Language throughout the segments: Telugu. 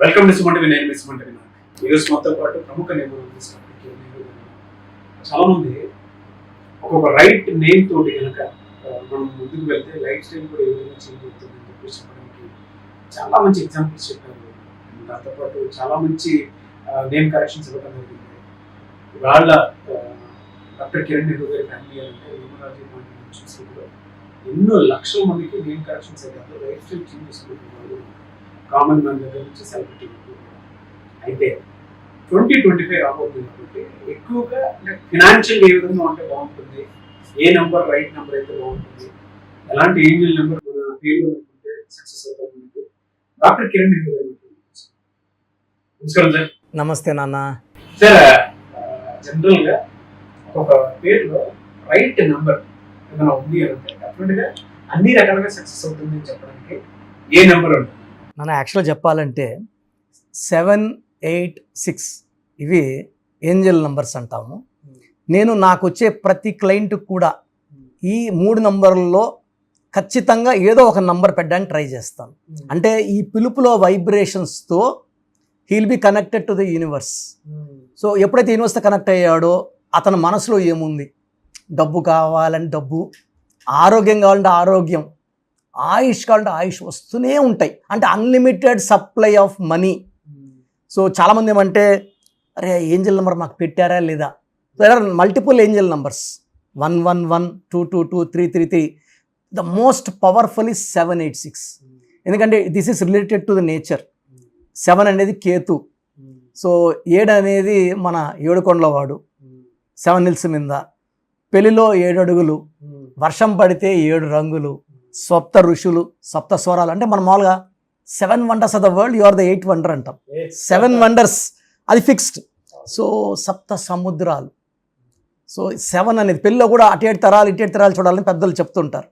Welcome to Sumanti Vinay miss Sumanti Vinay. ఈరోజు మొత్తం పాటు ప్రముఖ నిర్మాణం చాలా మంది ఒక్కొక్క రైట్ నేమ్ తోటి కనుక మనం ముందుకు వెళ్తే లైఫ్ స్టైల్ కూడా ఏ విధంగా చేంజ్ అవుతుందని చెప్పేసి చెప్పడానికి చాలా మంచి ఎగ్జాంపుల్స్ చెప్పారు. దాంతోపాటు చాలా మంచి నేమ్ కరెక్షన్స్ ఇవ్వడం జరిగింది. వాళ్ళ డాక్టర్ కిరణ్ నెహ్రూ గారి ఫ్యామిలీ అంటే న్యూమరాలజీ చూసినప్పుడు ఎన్నో లక్షల మందికి నేమ్ కరెక్షన్స్ అయితే లైఫ్ స్టైల్ చేంజ్ చేసుకుంటున్నారు. కామన్ మ్యాన్ దగ్గర నుంచి సెలబ్రిటీ అయితే 2025 రాబోతుంది కాబట్టి ఎక్కువగా ఫినాన్షియల్ ఏ విధంగా ఉంటే బాగుంటుంది, ఏ నెంబర్ రైట్ నెంబర్ అయితే బాగుంటుంది, ఎలాంటి ఏంజల్ నెంబర్ మన పేరు అనుకుంటే సక్సెస్ అవుతుంది. డాక్టర్ కిరణ్ నెహ్రూ గారు. నమస్కారం సార్. నమస్తే నాన్న. సార్, జనరల్గా ఒక పేరులో రైట్ నెంబర్ ఏమైనా ఉంది అంటే డెఫినెట్గా అన్ని రకాలుగా సక్సెస్ అవుతుంది అని చెప్పడానికి ఏ నెంబర్ ఉంటుంది? మనం యాక్చువల్గా చెప్పాలంటే 7, 8, 6 ఇవి ఏంజల్ నంబర్స్ అంటాము. నేను నాకు వచ్చే ప్రతి క్లయింట్ కూడా ఈ 3 నంబర్లలో ఖచ్చితంగా ఏదో ఒక నంబర్ పెట్టడానికి ట్రై చేస్తాను. అంటే ఈ పిలుపులో వైబ్రేషన్స్తో heal be connected to the universe. So ఎప్పుడైతే యూనివర్స్తో కనెక్ట్ అయ్యాడో అతని మనసులో ఏముంది, డబ్బు కావాలంటే డబ్బు, ఆరోగ్యం కావాలంటే ఆరోగ్యం, ఆయుష్ కావాలంటే ఆయుష్ వస్తూనే ఉంటాయి. అంటే unlimited supply of money. So చాలామంది ఏమంటే అరే ఏంజల్ నెంబర్ మాకు పెట్టారా లేదా. There are multiple angel numbers. 111, 222, 333. The most powerful is 786. ఎందుకంటే this is related to the nature. 7 అనేది కేతు. సో 7 అనేది మన ఏడుకొండల వాడు, 7 హిల్స్ మీద. పెళ్లిలో 7 అడుగులు, వర్షం పడితే 7 రంగులు, సప్త ఋషులు, సప్త స్వరాలు. అంటే మనం మామూలుగా 7 wonders of the world, you are the 8th wonder అంటాం. 7 వండర్స్ అది ఫిక్స్డ్. సో సప్త సముద్రాలు. సో 7 అనేది పెళ్ళిలో కూడా అటు 7 తరాలు చూడాలని పెద్దలు చెప్తుంటారు.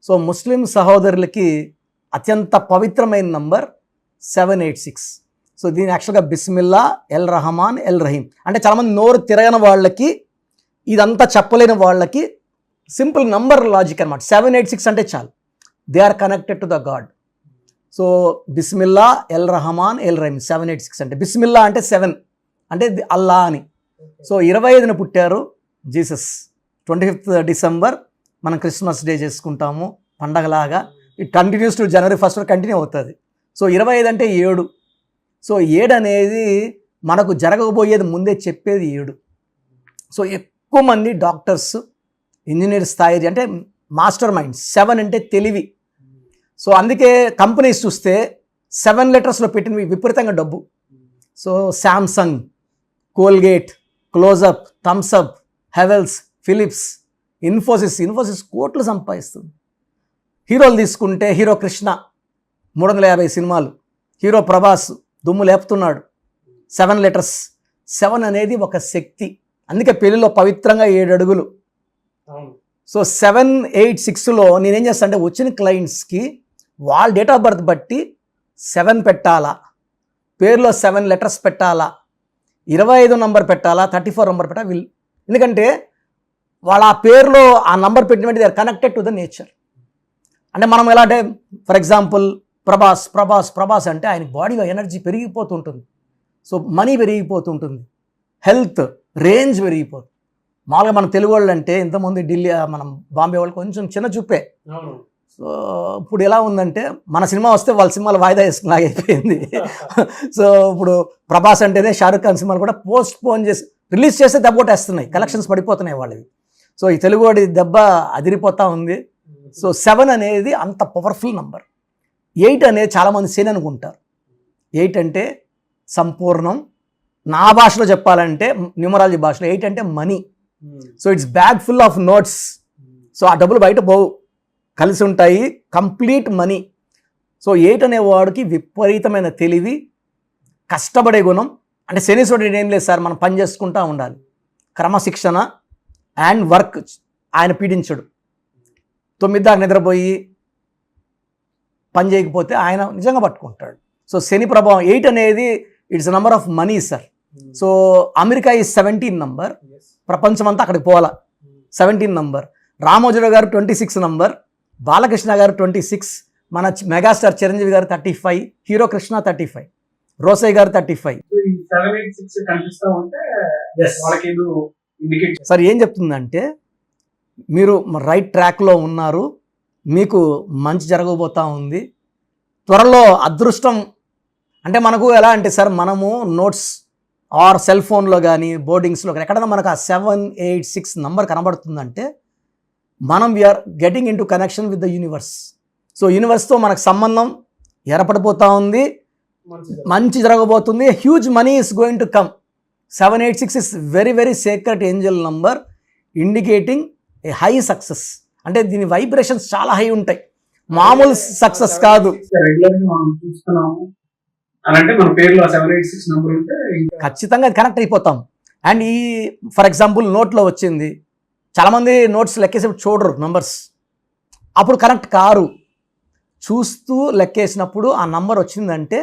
సో ముస్లిం సహోదరులకి అత్యంత పవిత్రమైన నంబర్ 786. సో దీని యాక్చువల్గా బిస్మిల్లా, ఎల్ రహమాన్, ఎల్ రహీం. అంటే చాలామంది నోరు తిరగని వాళ్ళకి, ఇదంతా చెప్పలేని వాళ్ళకి సింపుల్ నంబర్ లాజిక్ అనమాట. 786 అంటే చాలు, they are connected to the god. So బిస్మిల్లా, ఎల్ రహమాన్, ఎల్ రహీం, 786 అంటే. బిస్మిల్లా అంటే 7 అంటే అల్లా అని. సో 25న పుట్టారు జీసస్. 25th డిసెంబర్ మనం క్రిస్మస్ డే చేసుకుంటాము పండగలాగా. It continues to January 1st continue అవుతుంది. సో 25 అంటే 7. సో 7 అనేది మనకు జరగబోయేది ముందే చెప్పేది 7. సో ఎక్కువ మంది డాక్టర్స్, ఇంజనీర్ స్థాయి అంటే మాస్టర్ మైండ్స్. 7 అంటే తెలివి. సో అందుకే కంపెనీస్ చూస్తే 7 లెటర్స్లో పెట్టినవి విపరీతంగా డబ్బు. So Samsung, Colgate, Closeup, Thums Up, Havells, Philips, Infosys కోట్లు సంపాదిస్తుంది. హీరోలు తీసుకుంటే హీరో కృష్ణ 350 సినిమాలు, హీరో ప్రభాస్ దుమ్ము లేపుతున్నాడు. 7 లెటర్స్. 7 అనేది ఒక శక్తి. అందుకే పెళ్లిలో పవిత్రంగా 7 అడుగులు. సో 7, 8, 6లో నేనేం చేస్తాను అంటే వచ్చిన క్లయింట్స్కి వాళ్ళ డేట్ ఆఫ్ బర్త్ బట్టి 7 పెట్టాలా, పేరులో 7 లెటర్స్ పెట్టాలా, 25 నంబర్ పెట్టాలా, 34 నంబర్ పెట్టాలా. ఎందుకంటే వాళ్ళ ఆ పేరులో ఆ నంబర్ పెట్టినట్టు they are connected to the nature. అంటే మనం ఎలా అంటే ఫర్ ఎగ్జాంపుల్ ప్రభాస్ అంటే ఆయన బాడీలో ఎనర్జీ పెరిగిపోతుంటుంది. సో మనీ పెరిగిపోతుంటుంది, హెల్త్ రేంజ్ పెరిగిపోతుంది. మామూలుగా మన తెలుగు వాళ్ళు అంటే ఇంతమంది ఢిల్లీ, మనం బాంబే వాళ్ళు కొంచెం చిన్న చూపే. సో ఇప్పుడు ఎలా ఉందంటే మన సినిమా వస్తే వాళ్ళ సినిమాలు వాయిదా వేసుకులాగా అయిపోయింది. సో ఇప్పుడు ప్రభాస్ అంటేనే షారుఖ్ ఖాన్ సినిమాలు కూడా పోస్ట్ పోన్ చేసి రిలీజ్ చేస్తే దెబ్బకొట్టేస్తున్నాయి, కలెక్షన్స్ పడిపోతున్నాయి వాళ్ళవి. సో ఈ తెలుగు వాడి దెబ్బ అదిరిపోతూ ఉంది. సో 7 అనేది అంత పవర్ఫుల్ నంబర్. 8 అనేది చాలామంది శని అనుకుంటారు. 8 అంటే సంపూర్ణం. నా భాషలో చెప్పాలంటే న్యూమరాలజీ భాషలో 8 అంటే money. So it's bag full of notes. So ఆ డబ్బులు బయట పోవు, కలిసి ఉంటాయి, కంప్లీట్ మనీ. సో 8 అనేవాడికి విపరీతమైన తెలివి, కష్టపడే గుణం. అంటే శనీశ్వరుడు ఏం లేదు సార్, మనం పని చేసుకుంటూ ఉండాలి, క్రమశిక్షణ అండ్ వర్క్. ఆయన పీడించడు. 9 దాకా నిద్రపోయి పని చేయకపోతే ఆయన నిజంగా పట్టుకుంటాడు. సో శని ప్రభావం 8 అనేది it's number of money sir. So America is 17 number, ప్రపంచమంతా అక్కడికి పోవాలా. 17 నంబర్. రామోజీరావు గారు 26 నంబర్, బాలకృష్ణ గారు 26, మన మెగాస్టార్ చిరంజీవి గారు 35, హీరో కృష్ణ 35. రోసయ్య గారు 35. సో ఈ 786 కనిపిస్తా ఉంటే వాళ్ళకి ఏదో ఇండికేట్ సార్ ఏం చెప్తుందంటే మీరు రైట్ ట్రాక్లో ఉన్నారు, మీకు మంచి జరగబోతా ఉంది, త్వరలో అదృష్టం. అంటే మనకు ఎలా అంటే సార్, మనము నోట్స్ ఆర్ సెల్ ఫోన్లో కానీ బోర్డింగ్స్లో కానీ ఎక్కడైనా మనకు ఆ 786 నంబర్ కనబడుతుందంటే మనం we are getting into connection with the universe. So యూనివర్స్తో మనకు సంబంధం ఏర్పడిపోతూ ఉంది, మంచి జరగబోతుంది, huge money is going to come. 786 is very very secret angel number indicating a high success. అంటే దీని వైబ్రేషన్స్ చాలా హై ఉంటాయి, మామూలు సక్సెస్ కాదు. రెగ్యులర్ గా మనం చూస్తున్నాము అని అంటే మన పేరులో 786 నంబర్ ఉంటే ఖచ్చితంగా అది కనెక్ట్ అయిపోతాం. అండ్ ఈ ఫర్ ఎగ్జాంపుల్ నోట్లో వచ్చింది, చాలామంది నోట్స్ లెక్కేసేప్పుడు చూడరు నంబర్స్, అప్పుడు కనెక్ట్ కారు. చూస్తూ లెక్కేసినప్పుడు ఆ నంబర్ వచ్చిందంటే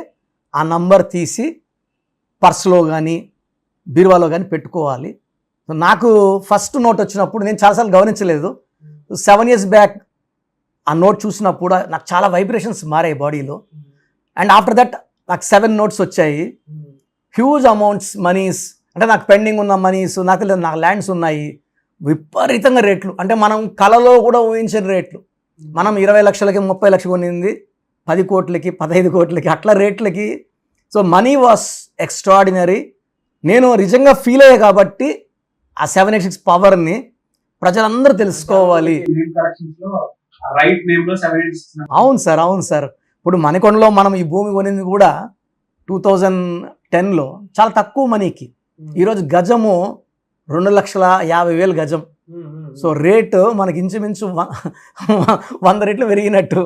ఆ నంబర్ తీసి పర్స్లో కానీ బీరువాలో కానీ పెట్టుకోవాలి. నాకు ఫస్ట్ నోట్ వచ్చినప్పుడు నేను చాలాసార్లు గమనించలేదు. 7 years బ్యాక్ ఆ నోట్ చూసినప్పుడు నాకు చాలా వైబ్రేషన్స్ మారాయి బాడీలో. అండ్ ఆఫ్టర్ దట్ నాకు 7 notes వచ్చాయి, హ్యూజ్ అమౌంట్స్ మనీస్. అంటే నాకు పెండింగ్ ఉన్న మనీస్, నాకు తెలియదు, నాకు ల్యాండ్స్ ఉన్నాయి, విపరీతంగా రేట్లు. అంటే మనం కలలో కూడా ఊహించిన రేట్లు. మనం 20 లక్షలకి 30 లక్షలు కొనింది 10 కోట్లకి 15 కోట్లకి అట్లా రేట్లకి. So money was extraordinary. నేను నిజంగా ఫీల్ అయ్యా కాబట్టి ఆ 786 పవర్ని ప్రజలందరూ తెలుసుకోవాలి. రైట్ నేమ్ లో 786. అవును సార్, అవును సార్. ఇప్పుడు మణికొండలో మనం ఈ భూమి కొనింది కూడా 2010లో చాలా తక్కువ మనీకి. ఈరోజు గజము 2,50,000 గజం. సో రేటు మనకి ఇంచుమించు 100 రెట్లు పెరిగినట్టు.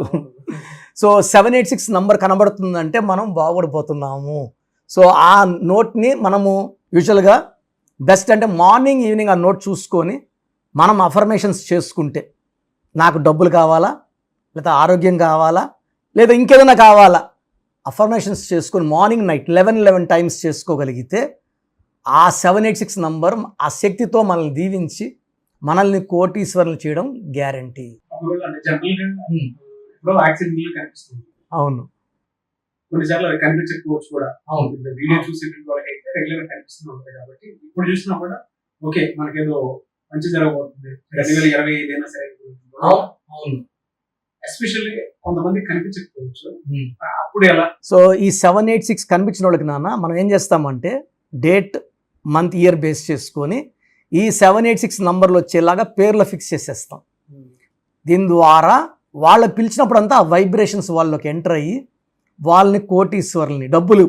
సో 786 నంబర్ కనబడుతుందంటే మనం బాగుపడిపోతున్నాము. సో ఆ నోట్ని మనము యూజువల్గా బెస్ట్ అంటే మార్నింగ్ ఈవినింగ్ ఆ నోట్ చూసుకొని మనం అఫర్మేషన్స్ చేసుకుంటే, నాకు డబ్బులు కావాలా, లేదా ఆరోగ్యం కావాలా, లేదా ఇంకేదైనా కావాలా, అఫర్మేషన్స్ చేసుకొని మార్నింగ్ నైట్ 11 times చేసుకోగలిగితే ఆ 786 నంబర్ ఆ శక్తితో మనల్ని దీవించి మనల్ని కోటీశ్వరులు చేయడం గ్యారంటీ. అవును, కొన్నిసార్లు అది కనిపించకపోవచ్చు కూడా. వీడియో చూసేటువంటి వాళ్ళకైతే రెగ్యులర్ కనిపిస్తూ ఉంటుంది కాబట్టి ఇప్పుడు చూసినా కూడా ఓకే మనకేదో మంచి జరగబోతుంది 2025 అయినా సరే. ఎస్పెషల్లీ కొంతమంది కనిపించకపోవచ్చు, అప్పుడు ఎలా? సో ఈ 786 కనిపించిన వాళ్ళకి నాన్న మనం ఏం చేస్తామంటే డేట్ మంత్ ఇయర్ బేస్ చేసుకొని ఈ 786 నంబర్లు వచ్చేలాగా పేర్లు ఫిక్స్ చేసేస్తాం. దీని ద్వారా వాళ్ళకి పిలిచినప్పుడు అంతా ఆ వైబ్రేషన్స్ వాళ్ళకి ఎంటర్ అయ్యి వాళ్ళని కోటీశ్వరుల్ని, డబ్బులు,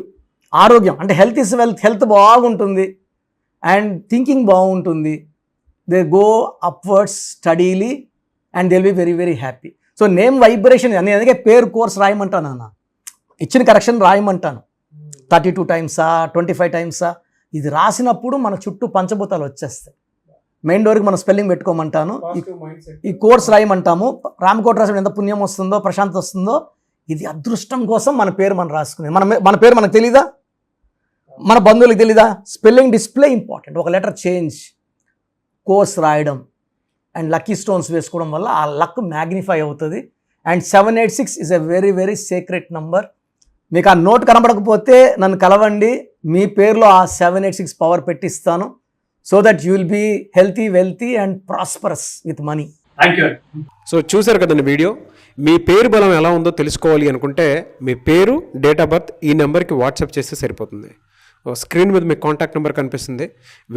ఆరోగ్యం అంటే హెల్త్ ఇస్ వెల్త్, హెల్త్ బాగుంటుంది అండ్ థింకింగ్ బాగుంటుంది. They go upwards steadily and they will be very very happy. So name vibration నేను అందుకే పేరు కోర్స్ రాయమంటాను అన్న, ఇచ్చిన కరెక్షన్ రాయమంటాను. 32 times 25 times ఇది రాసినప్పుడు మన చుట్టూ పంచభూతాలు వచ్చేస్తాయి. మెయిన్ డోర్కి మనం స్పెల్లింగ్ పెట్టుకోమంటాను, ఈ కోర్స్ రాయమంటాము. రామకోట రాసిన ఎంత పుణ్యం వస్తుందో, ప్రశాంత్ వస్తుందో, ఇది అదృష్టం కోసం మన పేరు మనం రాసుకునేది. మన పేరు మనకు తెలీదా, మన బంధువులకు తెలీదా? Spelling display important. ఒక లెటర్ చేంజ్, కోర్స్ రాయడం అండ్ లక్కీ స్టోన్స్ వేసుకోవడం వల్ల ఆ లక్ మ్యాగ్నిఫై అవుతుంది. And 786 is a very very secret number. మీకు ఆ నోట్ కనబడకపోతే నన్ను కలవండి, మీ పేరులో ఆ 786 పవర్ పెట్టిస్తాను. So that you will be healthy, wealthy and prosperous with money. Thank you. So చూసారు కదండి వీడియో. మీ పేరు బలం ఎలా ఉందో తెలుసుకోవాలి అనుకుంటే మీ పేరు, డేట్ ఆఫ్ బర్త్ ఈ నెంబర్కి వాట్సాప్ చేస్తే సరిపోతుంది. స్క్రీన్ మీద మీకు కాంటాక్ట్ నెంబర్ కనిపిస్తుంది.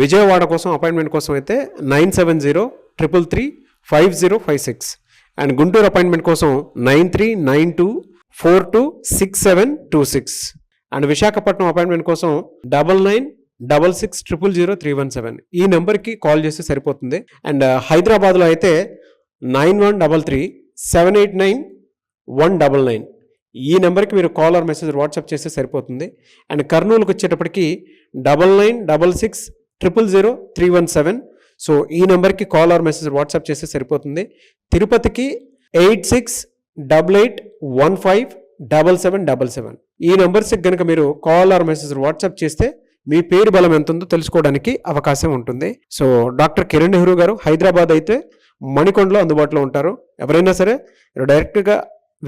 విజయవాడ కోసం అపాయింట్మెంట్ కోసం అయితే 9703335056 అండ్ గుంటూరు అపాయింట్మెంట్ కోసం 9392426726 అండ్ విశాఖపట్నం అపాయింట్మెంట్ కోసం 9966600317 ఈ నెంబర్కి కాల్ చేస్తే సరిపోతుంది. అండ్ హైదరాబాద్లో అయితే 9133789199 ఈ నెంబర్కి మీరు కాల్ ఆర్ మెసేజ్ వాట్సాప్ చేస్తే సరిపోతుంది. అండ్ కర్నూలుకి వచ్చేటప్పటికి 9966000317 సో ఈ నెంబర్కి కాల్ ఆర్ మెసేజ్ వాట్సాప్ చేస్తే సరిపోతుంది. తిరుపతికి 8688157777 ఈ నెంబర్స్కి కనుక మీరు కాల్ ఆర్ మెసేజ్ వాట్సాప్ చేస్తే మీ పేరు బలం ఎంత ఉందో తెలుసుకోవడానికి అవకాశం ఉంటుంది. సో డాక్టర్ కిరణ్ నెహ్రూ గారు హైదరాబాద్ అయితే మణికొండలో అందుబాటులో ఉంటారు. ఎవరైనా సరే డైరెక్ట్గా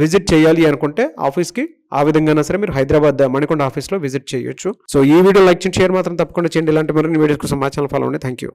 విజిట్ చేయాలి అనుకుంటే ఆఫీస్కి ఆ విధంగా సరే మీరు హైదరాబాద్ మణికొండ ఆఫీస్లో విజిట్ చేయొచ్చు. సో ఈ వీడియో లైక్ చేయండి, షేర్ మాత్రం తప్పకుండా చేయండి. ఇలాంటి మరిన్ని వీడియోస్ కోసం మా ఛానల్ ఫాలో అవ్వండి. Thank you.